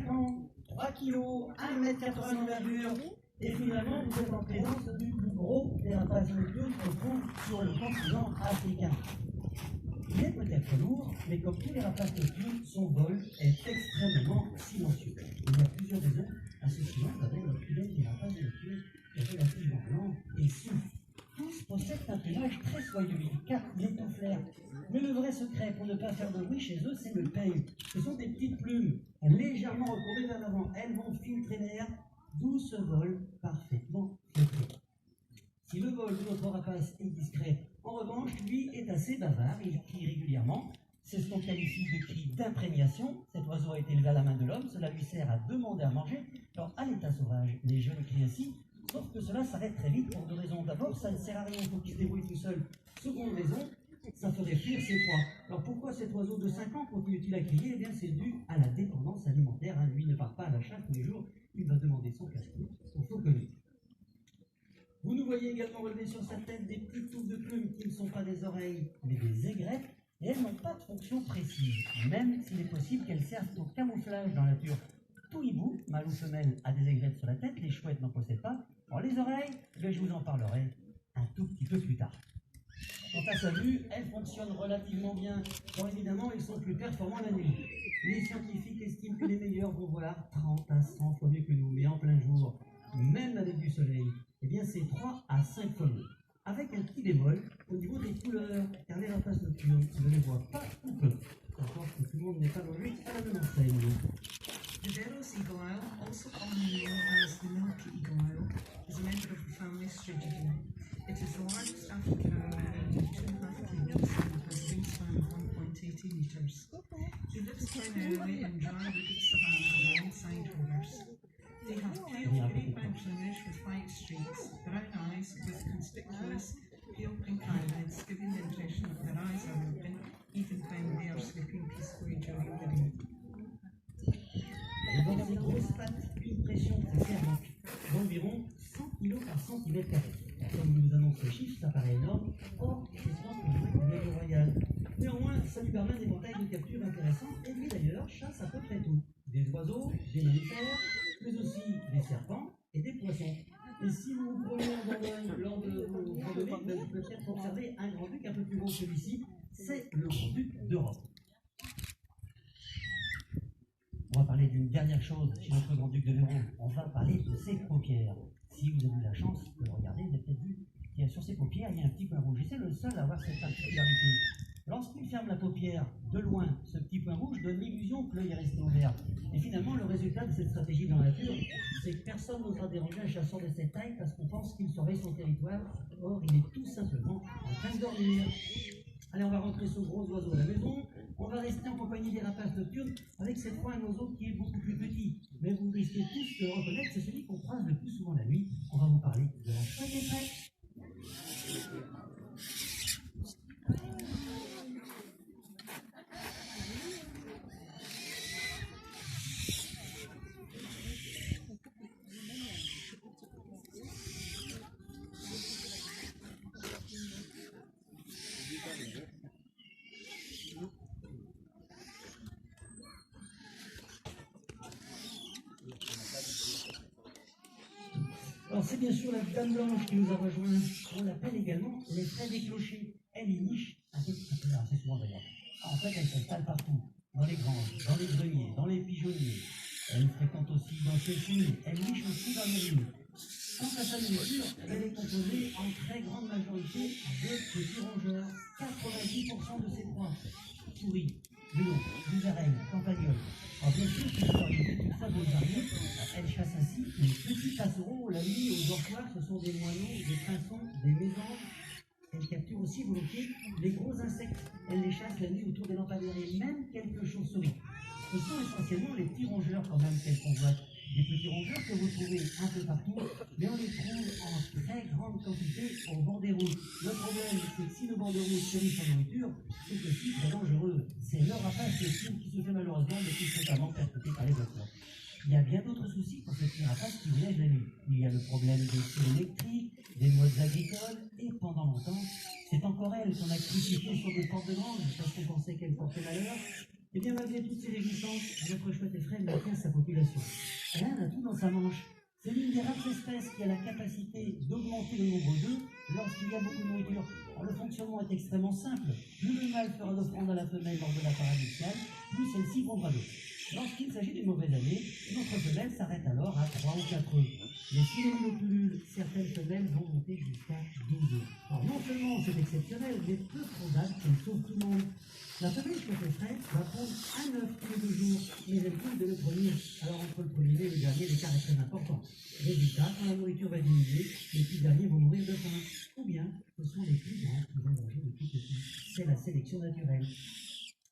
5 ans, 3 kilos, 1,80 m d'envergure, et finalement vous êtes en présence du plus gros des rapaces nocturnes qu'on trouve sur le continent africain. Il est peut-être lourd, mais comme tous les rapaces nocturnes, son vol est extrêmement silencieux. Il y a plusieurs raisons à ce silence avec notre pilote des rapaces nocturnes est relativement lent et souffle. Tous possèdent un plumage très soyeux, car il étouffent. Mais le vrai secret pour ne pas faire de bruit chez eux, c'est le peigne. Ce sont des petites plumes légèrement recourbées vers l'avant. Elles vont filtrer l'air, d'où ce vol parfaitement filtré. Si le vol de notre rapace est discret, en revanche, lui est assez bavard, il crie régulièrement. C'est ce qu'on qualifie de cri d'imprégnation. Cet oiseau a été élevé à la main de l'homme, cela lui sert à demander à manger. Alors, à l'état sauvage, les jeunes crient ainsi, sauf que cela s'arrête très vite pour deux raisons. D'abord, ça ne sert à rien, il faut qu'il se débrouille tout seul. Seconde raison, ça ferait fuir ses proies. Alors pourquoi cet oiseau de 5 ans continue-t-il à crier? Eh bien, c'est dû à la dépendance alimentaire. Lui ne part pas à la chasse tous les jours, il va demander son casse-croûte au fauconnier. Vous nous voyez également relever sur sa tête des petites touffes de plumes qui ne sont pas des oreilles, mais des aigrettes, et elles n'ont pas de fonction précise, même s'il est possible qu'elles servent au camouflage dans la nature. Tout hibou, mâle ou femelle, a des aigrettes sur la tête, les chouettes n'en possèdent pas. Alors les oreilles, je vous en parlerai un tout petit peu plus tard. Quant à sa vue, elle fonctionne relativement bien. Bon, évidemment, ils sont plus performants la nuit. Les scientifiques estiment que les meilleurs vont voir 30 à 100 fois mieux que nous, mais en plein jour, même avec du soleil, eh bien c'est 3 à 5 fois mieux. Avec un petit bémol au niveau des couleurs, car les rapaces nocturnes ne les voient pas ou peu. Encore que tout le monde n'est pas logé à la même enseigne. The Delos eagle owl, also commonly known as the milky eagle owl, is a member of the family Strigidae. It is the largest African owl, weighing 2.5 kilos and has a wingspan of 1.80 meters. He lives primarily in dry wooded savanna alongside rovers. They have pale grey-brown plumage with white streaks, brown eyes with conspicuous pale pink eyelids, giving the impression that their eyes are open even when they are sleeping peacefully during the day. Elles ont des grosses pattes, une pression très thermique d'environ 100 kg par centimètre carré. Comme je vous annonce le chiffre, ça paraît énorme. Or, c'est ce qu'on peut jouer le royal. Néanmoins, ça lui permet un éventail de captures intéressants, et lui d'ailleurs chasse à peu près tout. Des oiseaux, des mammifères, mais aussi des serpents et des poissons. Et si vous vous promenez en Bourgogne lors de vos randonnées, vous pouvez peut-être observer un grand-duc un peu plus gros que celui-ci. C'est le grand-duc d'Europe. On va parler d'une dernière chose chez notre grand-duc de l'Hérault. On va parler de ses paupières. Si vous avez eu la chance de le regarder, vous avez peut-être vu qu'il y a sur ses paupières, il y a un petit point rouge. Et c'est le seul à avoir cette particularité. Lorsqu'il ferme la paupière de loin, ce petit point rouge donne l'illusion que l'œil est resté ouvert. Et finalement, le résultat de cette stratégie dans la nature, c'est que personne n'osera déranger un chasseur de cette taille parce qu'on pense qu'il surveille son territoire. Or, il est tout simplement en train de dormir. Allez, on va rentrer ce gros oiseau à la maison. On va rester en compagnie des rapaces nocturnes avec cette fois un oiseau qui est beaucoup plus petit. Mais vous risquez tous de le reconnaître, c'est celui qu'on croise le plus souvent la nuit. On va vous parler de la chouette étrette. Alors c'est bien sûr la dame blanche qui nous a rejoint. On l'appelle également les frais des clochers. Elle y niche un peu assez souvent d'ailleurs. En fait, elle s'installe partout, dans les granges, dans les greniers, dans les pigeonniers. Elle fréquente aussi dans ses fouilles. Elle niche aussi dans les rues. Quant à sa nourriture, elle est composée en très grande majorité de petits rongeurs. 90% de ses proies. Souris, lions, musaraignes, campagnols. Alors bien sûr, c'est une variété toute ça de varier. Elle chasse ainsi les petits passereaux la nuit aux dortoirs. Ce sont des moineaux, des pinsons, des mésanges. Elle capture aussi volontiers les gros insectes. Elle les chasse la nuit autour des lampadaires et même quelques chauves-souris. Ce sont essentiellement les petits rongeurs quand même qu'elle convoite. Des petits rongeurs que vous trouvez un peu partout, mais on les trouve en très grande quantité au bord des routes. Le problème, c'est que si le bord de route chérisse sa nourriture, c'est aussi très dangereux. C'est leur rapace qui se fait malheureusement le plus fréquemment percuté par les voitures. Il y a bien d'autres soucis pour cette rapace qui voyage la nuit. Il y a le problème des fils électriques, des modes agricoles, et pendant longtemps, c'est encore elle qu'on a crucifiée sur des portes de grange parce qu'on pensait qu'elle portait malheur. Eh bien, malgré toutes ces résistances, notre chouette effraie maintient sa population. Elle a un atout dans sa manche. C'est l'une des rares espèces qui a la capacité d'augmenter le nombre d'œufs lorsqu'il y a beaucoup de nourriture. Alors, le fonctionnement est extrêmement simple. Plus le mâle fera d'offrande à la femelle lors de la parade nuptiale, plus celle-ci pondra d'œufs. Lorsqu'il s'agit d'une mauvaise année, notre femelle s'arrête alors à 3 ou 4 œufs. Mais si l'on pullule, certaines femelles vont monter jusqu'à 12 œufs. Alors non seulement c'est exceptionnel, mais peu probable qu'elle sauve tout le monde. La femelle chouette effraie va pondre un œuf tous les 2 jours, mais elle coule dès le premier. Alors entre le premier et le dernier, l'écart est très important. Résultat, quand la nourriture va diminuer, les petits derniers vont mourir de faim. Ou bien, ce sont les plus grands qui vont manger les plus petits. C'est la sélection naturelle.